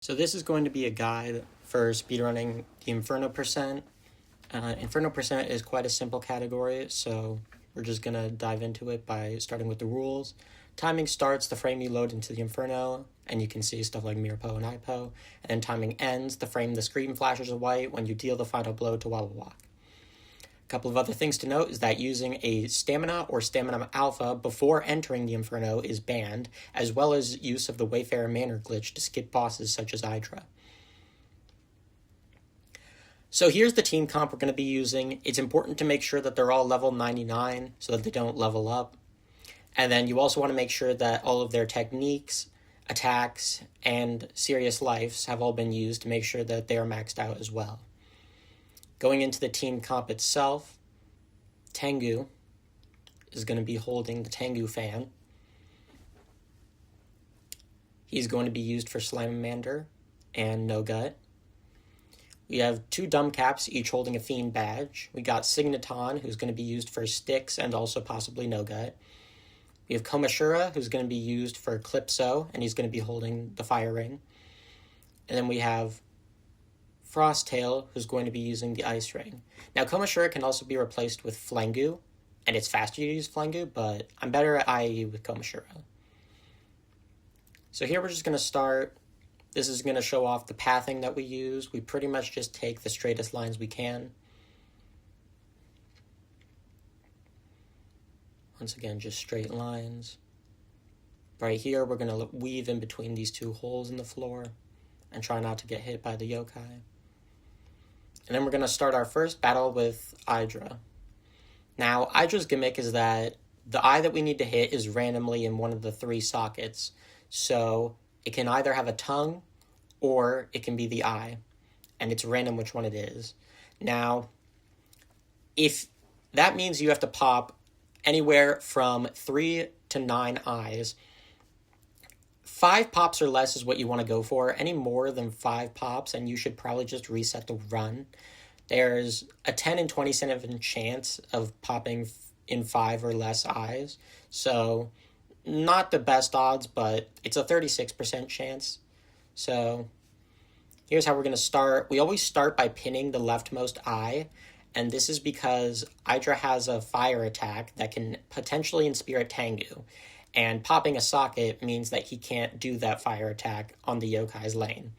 So this is going to be a guide for speedrunning the Inferno percent. Inferno percent is quite a simple category, so we're just going to dive into it by starting with the rules. Timing starts the frame you load into the Inferno, and you can see stuff like mirror-po and eye-po. And then timing ends the frame the screen flashes white when you deal the final blow to wobble walk. A couple of other things to note is that using a stamina or stamina alpha before entering the Inferno is banned, as well as use of the Wayfarer Manor glitch to skip bosses such as Hydra. So here's the team comp we're going to be using. It's important to make sure that they're all level 99 so that they don't level up. And then you also want to make sure that all of their techniques, attacks, and serious lives have all been used to make sure that they are maxed out as well. Going into the team comp itself, Tengu is going to be holding the Tengu fan. He's going to be used for Slimemander and No Gut. We have two dumb caps, each holding a Fiend badge. We got Signaton, who's going to be used for Styx and also possibly No Gut. We have Komashura, who's going to be used for Calypso, and he's going to be holding the Fire Ring. And then we have Frosttail, who's going to be using the Ice Ring. Now, Komashura can also be replaced with Flengu, and it's faster to use Flengu, but I'm better at IE with Komashura. So here we're just going to start. This is going to show off the pathing that we use. We pretty much just take the straightest lines we can. Once again, just straight lines. Right here, we're going to weave in between these two holes in the floor and try not to get hit by the yokai. And then we're going to start our first battle with Hydra. Now, Hydra's gimmick is that the eye that we need to hit is randomly in one of the three sockets. So it can either have a tongue or it can be the eye. And it's random which one it is. Now, if that means you have to pop anywhere from 3 to 9 eyes. 5 pops or less is what you want to go for. Any more than 5 pops, and you should probably just reset the run. There's a 10 in 27 chance of popping in 5 or less eyes. So, not the best odds, but it's a 36% chance. So, here's how we're going to start. We always start by pinning the leftmost eye. And this is because Hydra has a fire attack that can potentially inspirit Tengu. And popping a socket means that he can't do that fire attack on the yokai's lane.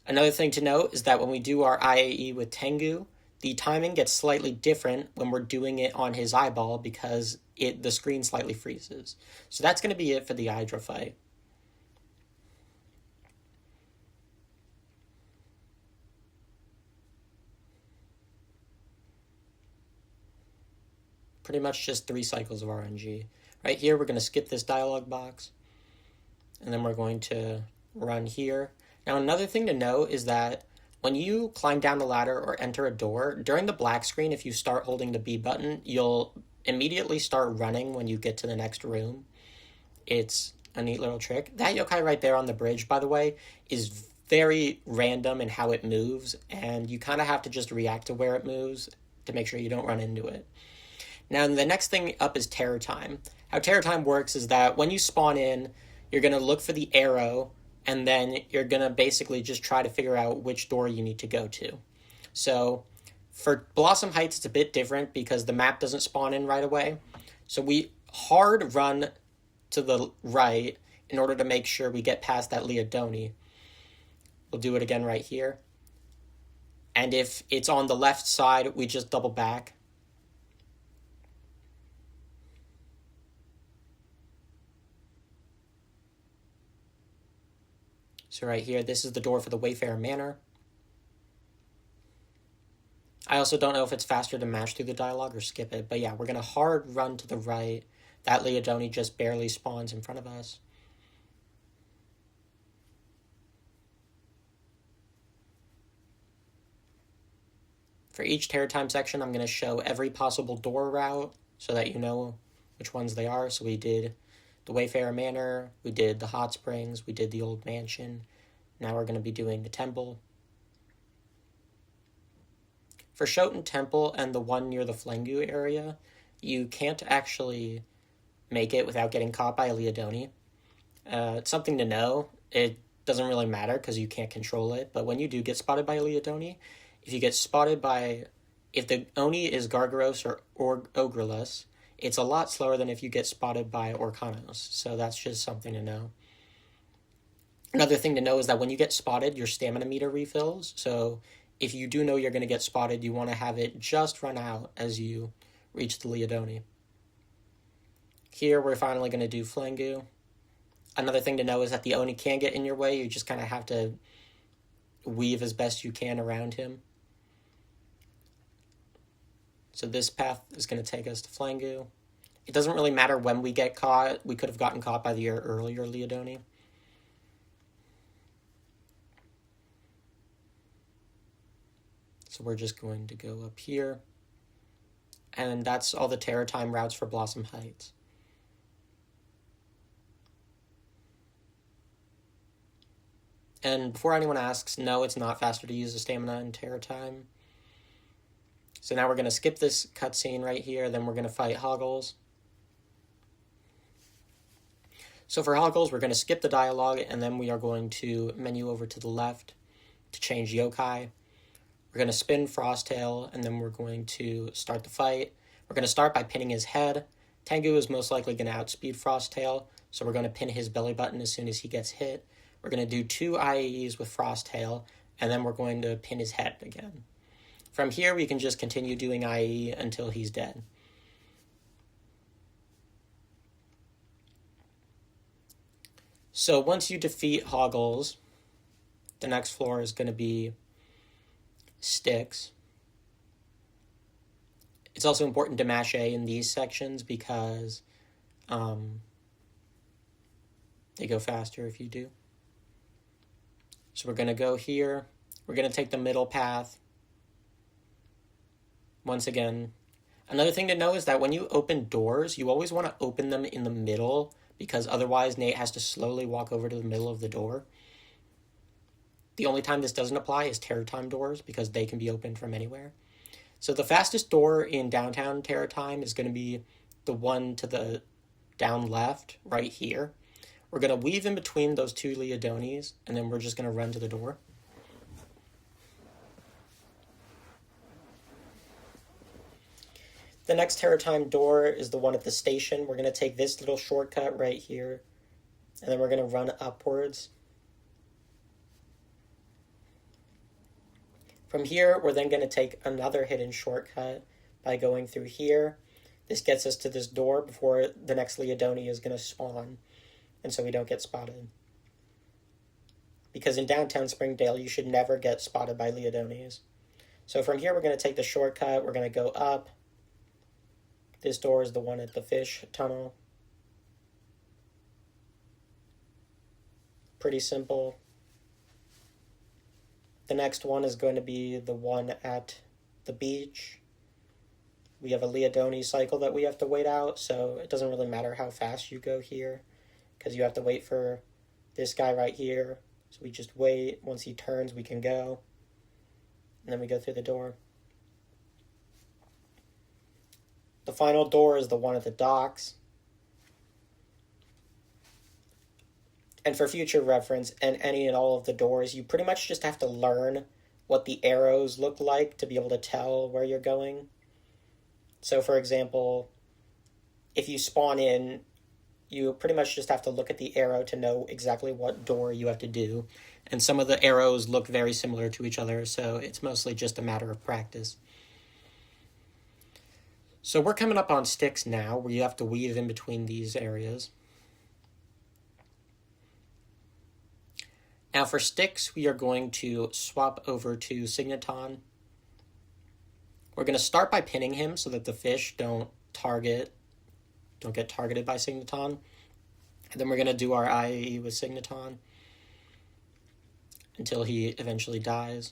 Another thing to note is that when we do our IAE with Tengu, the timing gets slightly different when we're doing it on his eyeball because the screen slightly freezes. So that's going to be it for the Hydra fight. Pretty much just 3 cycles of RNG. Right here, we're going to skip this dialog box. And then we're going to run here. Now, another thing to note is that when you climb down the ladder or enter a door, during the black screen, if you start holding the B button, you'll immediately start running when you get to the next room. It's a neat little trick. That yokai right there on the bridge, by the way, is very random in how it moves. And you kind of have to just react to where it moves to make sure you don't run into it. Now, the next thing up is Terror Time. How Terror Time works is that when you spawn in, you're going to look for the arrow, and then you're going to basically just try to figure out which door you need to go to. So, for Blossom Heights, it's a bit different because the map doesn't spawn in right away. So we hard run to the right in order to make sure we get past that Leodoni. We'll do it again right here. And if it's on the left side, we just double back. So right here, this is the door for the Wayfarer Manor. I also don't know if it's faster to mash through the dialogue or skip it. But yeah, we're going to hard run to the right. That Leodoni just barely spawns in front of us. For each Terror Time section, I'm going to show every possible door route so that you know which ones they are. So we did the Wayfarer Manor, we did the Hot Springs, we did the Old Mansion. Now we're going to be doing the Temple. For Shoten Temple and the one near the Flengu area, you can't actually make it without getting caught by a Leodoni. It's something to know. It doesn't really matter because you can't control it. But when you do get spotted by a Leodoni, if you get spotted by, if the Oni is Gargaros or Ogreless, it's a lot slower than if you get spotted by Orcanos. So that's just something to know. Another thing to know is that when you get spotted, your stamina meter refills. So if you do know you're going to get spotted, you want to have it just run out as you reach the Leodoni. Here, we're finally going to do Flangu. Another thing to know is that the Oni can get in your way. You just kind of have to weave as best you can around him. So this path is going to take us to Flangu. It doesn't really matter when we get caught. We could have gotten caught by the earlier Leodoni. So we're just going to go up here. And that's all the Terror Time routes for Blossom Heights. And before anyone asks, no, it's not faster to use the stamina in Terror Time. So now we're going to skip this cutscene right here, then we're going to fight Hoggles. So for Hoggles, we're going to skip the dialogue, and then we are going to menu over to the left to change Yokai. We're going to spin Frosttail, and then we're going to start the fight. We're going to start by pinning his head. Tengu is most likely going to outspeed Frosttail, so we're going to pin his belly button as soon as he gets hit. We're going to do 2 IAEs with Frosttail, and then we're going to pin his head again. From here, we can just continue doing IAE until he's dead. So once you defeat Hoggles, the next floor is going to be Styx. It's also important to mash A in these sections because they go faster if you do. So we're going to go here. We're going to take the middle path. Once again, another thing to know is that when you open doors, you always want to open them in the middle because otherwise Nate has to slowly walk over to the middle of the door. The only time this doesn't apply is Terror Time doors because they can be opened from anywhere. So the fastest door in downtown Terror Time is going to be the one to the down left right here. We're going to weave in between those 2 Leodonis, and then we're just going to run to the door. The next Terror Time door is the one at the station. We're going to take this little shortcut right here, and then we're going to run upwards. From here, we're then going to take another hidden shortcut by going through here. This gets us to this door before the next Leodoni is going to spawn, and so we don't get spotted. Because in downtown Springdale, you should never get spotted by Leodonis. So from here, we're going to take the shortcut. We're going to go up. This door is the one at the fish tunnel. Pretty simple. The next one is going to be the one at the beach. We have a Leodoni cycle that we have to wait out, so it doesn't really matter how fast you go here, because you have to wait for this guy right here. So we just wait. Once he turns, we can go. And then we go through the door. The final door is the one at the docks. And for future reference, and any and all of the doors, you pretty much just have to learn what the arrows look like to be able to tell where you're going. So, for example, if you spawn in, you pretty much just have to look at the arrow to know exactly what door you have to do. And some of the arrows look very similar to each other, so it's mostly just a matter of practice. So we're coming up on Styx now, where you have to weave in between these areas. Now for Styx, we are going to swap over to Signaton. We're going to start by pinning him so that the fish don't get targeted by Signaton. And then we're going to do our IAE with Signaton until he eventually dies.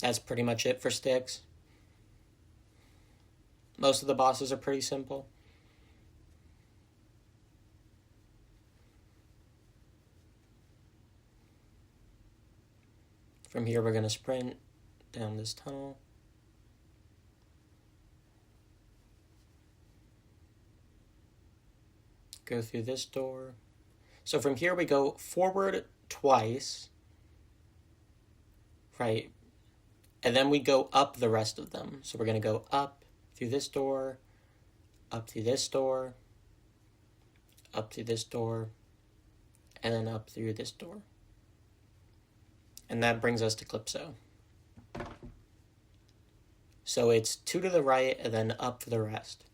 That's pretty much it for Styx. Most of the bosses are pretty simple. From here, we're going to sprint down this tunnel. go through this door. So from here we go forward twice, right? And then we go up the rest of them. So we're going to go up through this door, up through this door, up through this door, and then up through this door. And that brings us to Calypso. So it's 2 to the right and then up for the rest.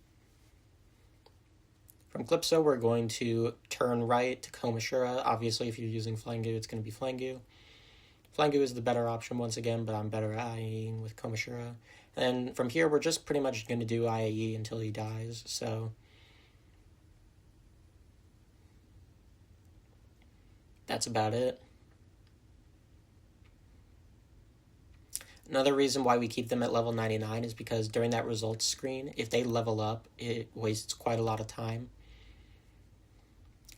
From Calypso, we're going to turn right to Komashura. Obviously, if you're using Flangu, it's going to be Flangu. Flangu is the better option once again, but I'm better at IAEing with Komashura. And from here, we're just pretty much going to do IAE until he dies, so that's about it. Another reason why we keep them at level 99 is because during that results screen, if they level up, it wastes quite a lot of time.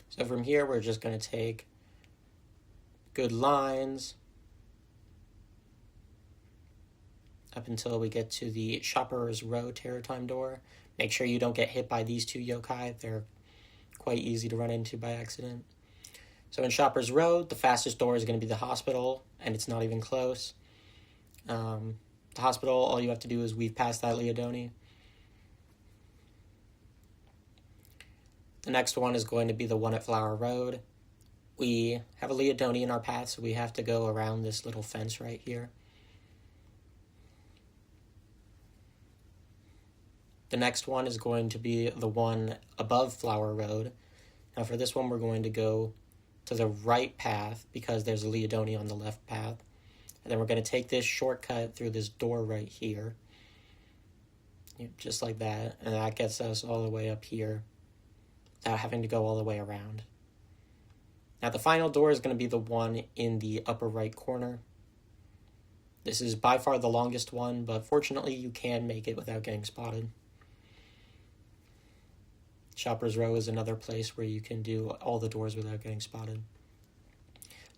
So from here, we're just going to take good lines up until we get to the Shopper's Row Terror Time door. Make sure you don't get hit by these two yokai. They're quite easy to run into by accident. So in Shopper's Row, the fastest door is going to be the hospital, and it's not even close. The hospital, all you have to do is weave past that Leodoni. The next one is going to be the one at Flower Road. We have a Leodoni in our path, so we have to go around this little fence right here. The next one is going to be the one above Flower Road. Now for this one, we're going to go to the right path because there's a Leodoni on the left path. And then we're going to take this shortcut through this door right here. Just like that. And that gets us all the way up here without having to go all the way around. Now the final door is going to be the one in the upper right corner. This is by far the longest one, but fortunately you can make it without getting spotted. Shopper's Row is another place where you can do all the doors without getting spotted.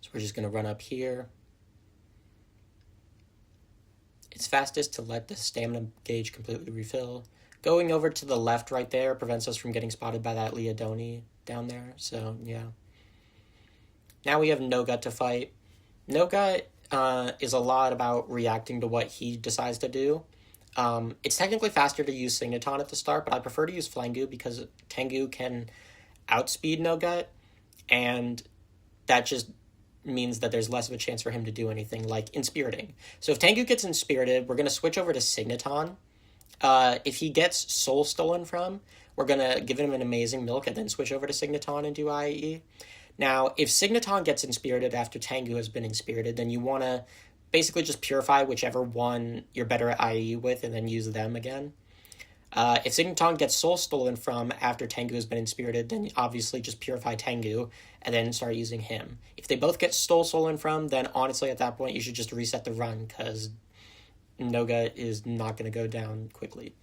So we're just going to run up here. It's fastest to let the stamina gauge completely refill. Going over to the left right there prevents us from getting spotted by that Leodoni down there. So, yeah. Now we have No-Gut to fight. No-Gut is a lot about reacting to what he decides to do. It's technically faster to use Signaton at the start, but I prefer to use Flangu because Tengu can outspeed No-Gut, and that just means that there's less of a chance for him to do anything like Inspiriting. So if Tengu gets Inspirited, we're going to switch over to Signaton. If he gets Soul Stolen from, we're going to give him an Amazing Milk and then switch over to Signaton and do IAE. Now, if Signaton gets Inspirited after Tengu has been Inspirited, then you want to basically just purify whichever one you're better at IAE with and then use them again. If Signaton gets Soul Stolen from after Tengu has been Inspirited, then obviously just purify Tengu and then start using him. If they both get Soul Stolen from, then honestly at that point you should just reset the run because No-Gut is not going to go down quickly.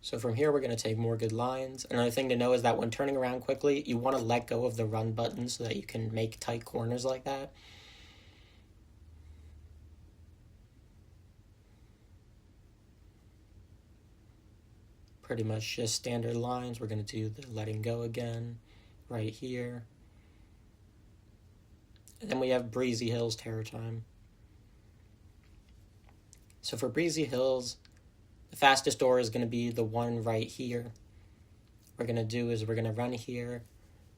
So from here, we're going to take more good lines. Another thing to know is that when turning around quickly, you want to let go of the run button so that you can make tight corners like that. Pretty much just standard lines. We're going to do the letting go again right here. And then we have Breezy Hills Terror Time. So for Breezy Hills, the fastest door is going to be the one right here. What we're going to do is we're going to run here.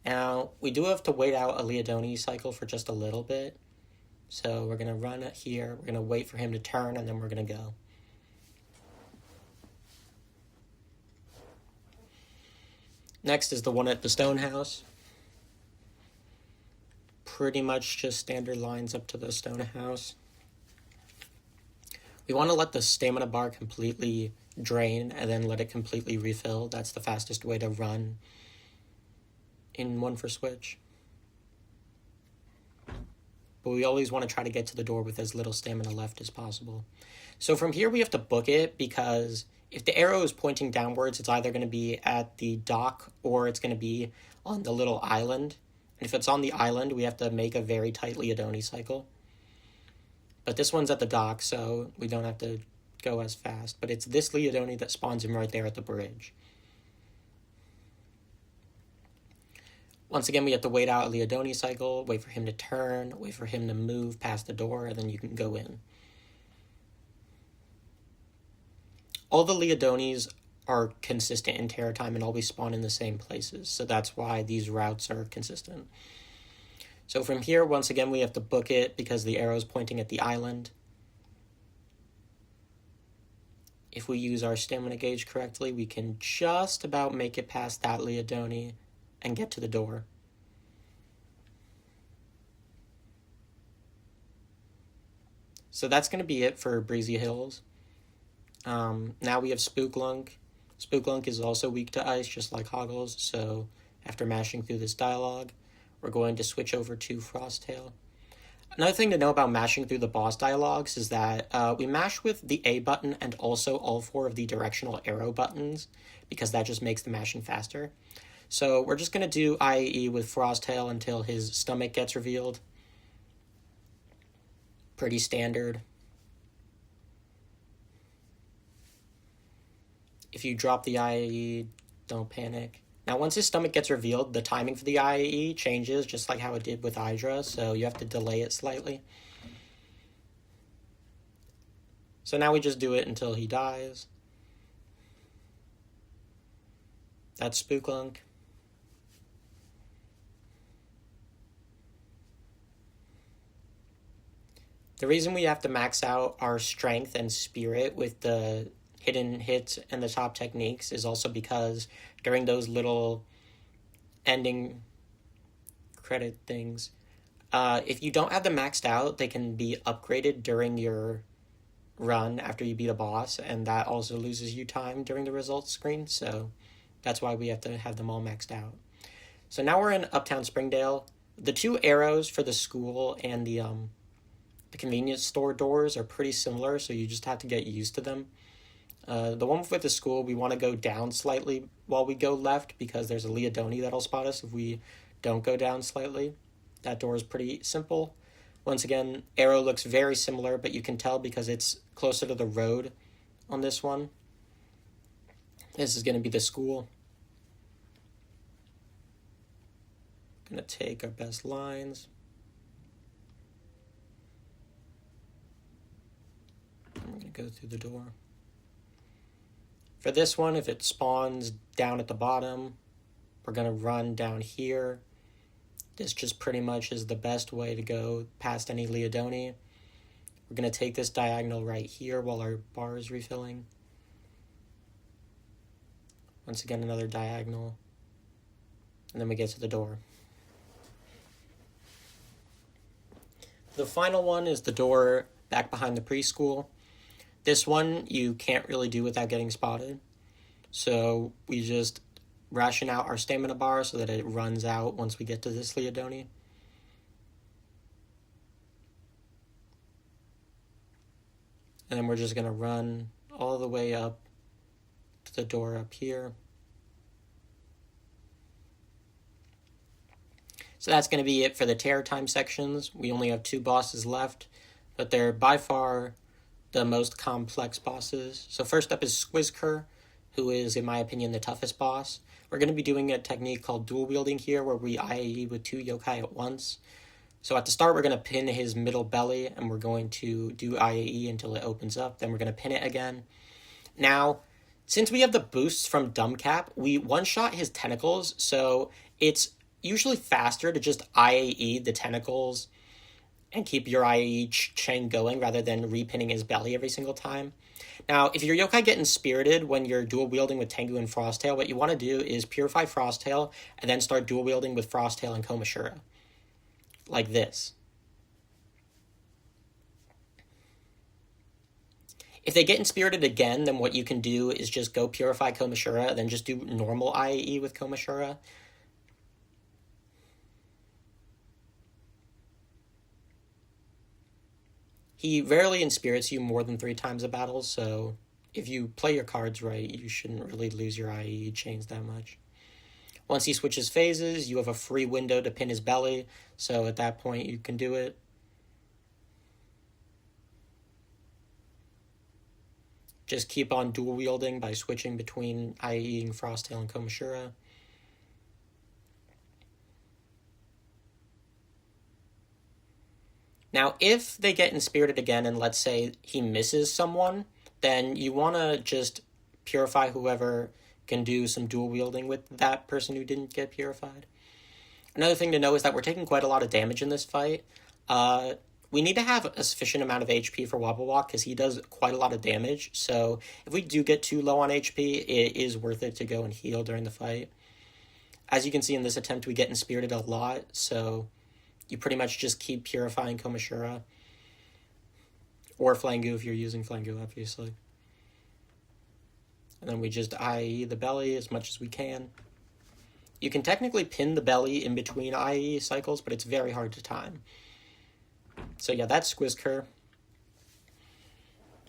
Now, we do have to wait out a Leodoni cycle for just a little bit. So we're going to run here. We're going to wait for him to turn, and then we're going to go. Next is the one at the Stone House. Pretty much just standard lines up to the Stone House. We want to let the stamina bar completely drain and then let it completely refill. That's the fastest way to run in one for switch. But we always want to try to get to the door with as little stamina left as possible. So from here we have to book it because if the arrow is pointing downwards, it's either going to be at the dock or it's going to be on the little island. And if it's on the island, we have to make a very tight Leodoni cycle. But this one's at the dock, so we don't have to go as fast. But it's this Leodoni that spawns him right there at the bridge. Once again, we have to wait out a Leodoni cycle, wait for him to turn, wait for him to move past the door, and then you can go in. All the Leodonis are consistent in Terror Time and always spawn in the same places, so that's why these routes are consistent. So from here, once again, we have to book it because the arrow is pointing at the island. If we use our stamina gauge correctly, we can just about make it past that Leodoni and get to the door. So that's going to be it for Breezy Hills. Now we have Spooklunk. Spooklunk is also weak to ice, just like Hoggles, so after mashing through this dialogue, we're going to switch over to Frosttail. Another thing to know about mashing through the boss dialogues is that we mash with the A button and also all 4 of the directional arrow buttons, because that just makes the mashing faster. So we're just going to do IAE with Frosttail until his stomach gets revealed. Pretty standard. If you drop the IAE, don't panic. Now, once his stomach gets revealed, the timing for the IAE changes, just like how it did with Hydra, so you have to delay it slightly. So now we just do it until he dies. That's Spooklunk. The reason we have to max out our strength and spirit with the hidden hits and the top techniques is also because during those little ending credit things, if you don't have them maxed out, they can be upgraded during your run after you beat a boss, and that also loses you time during the results screen, so that's why we have to have them all maxed out. So now we're in Uptown Springdale. The 2 arrows for the school and the convenience store doors are pretty similar, so you just have to get used to them. The one with the school, we want to go down slightly while we go left because there's a Leodoni that'll spot us if we don't go down slightly. That door is pretty simple. Once again, arrow looks very similar, but you can tell because it's closer to the road on this one. This is going to be the school. Going to take our best lines. And we're going to go through the door. For this one, if it spawns down at the bottom, we're going to run down here. This just pretty much is the best way to go past any Leodoni. We're going to take this diagonal right here while our bar is refilling. Once again, another diagonal. And then we get to the door. The final one is the door back behind the preschool. This one you can't really do without getting spotted. So we just ration out our stamina bar so that it runs out once we get to this Leodoni. And then we're just going to run all the way up to the door up here. So that's going to be it for the Terror Time sections. We only have 2 bosses left, but they're by far the most complex bosses. So first up is Squizker, who is, in my opinion, the toughest boss. We're going to be doing a technique called dual wielding here, where we IAE with 2 yokai at once. So at the start, we're going to pin his middle belly, and we're going to do IAE until it opens up. Then we're going to pin it again. Now, since we have the boosts from Dumbcap, we one-shot his tentacles, so it's usually faster to just IAE the tentacles and keep your IAE chain going rather than repinning his belly every single time. Now, if your yokai getting spirited when you're dual wielding with Tengu and Frosttail, what you want to do is purify Frosttail and then start dual wielding with Frosttail and Komashura. Like this. If they get inspirited again, then what you can do is just go purify Komashura and then just do normal IAE with Komashura. He rarely inspirits you more than 3 times a battle, so if you play your cards right, you shouldn't really lose your IE chains that much. Once he switches phases, you have a free window to pin his belly, so at that point you can do it. just keep on dual wielding by switching between IEing Frosttail and Komashura. Now, if they get Inspirited again and let's say he misses someone, then you want to just purify whoever can do some dual wielding with that person who didn't get purified. Another thing to know is that we're taking quite a lot of damage in this fight. We need to have a sufficient amount of HP for Wobble Walk because he does quite a lot of damage. So if we do get too low on HP, it is worth it to go and heal during the fight. As you can see in this attempt, we get Inspirited a lot, so you pretty much just keep purifying Komashura. Or Flangu if you're using Flangu, obviously. And then we just IE the belly as much as we can. You can technically pin the belly in between IE cycles, but it's very hard to time. So yeah, that's Squizker.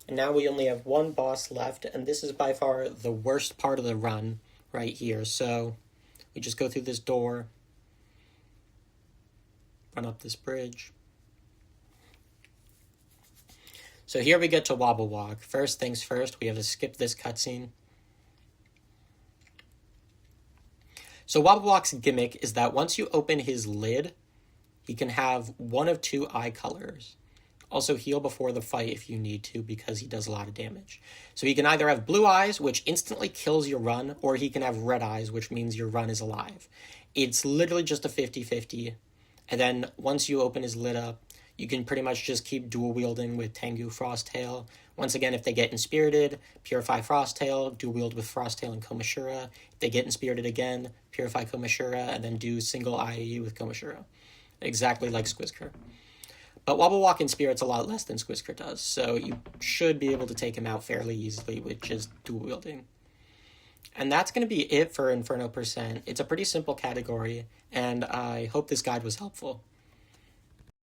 And now we only have one boss left, and this is by far the worst part of the run right here. So we just go through this door, run up this bridge. So here we get to Wobble Walk. First things first, we have to skip this cutscene. So Wobble Walk's gimmick is that once you open his lid, he can have one of two eye colors. Also heal before the fight if you need to because he does a lot of damage. So he can either have blue eyes, which instantly kills your run, or he can have red eyes, which means your run is alive. It's literally just a 50-50. And then once you open his lid up, you can pretty much just keep dual wielding with Tengu Frosttail. Once again, if they get Inspirited, purify Frosttail, dual wield with Frosttail and Komashura. If they get Inspirited again, purify Komashura, and then do single IE with Komashura. Exactly like Squizker. But Wobble Walk Inspirits a lot less than Squizker does, so you should be able to take him out fairly easily with just dual wielding. And that's going to be it for Inferno %. It's a pretty simple category, and I hope this guide was helpful.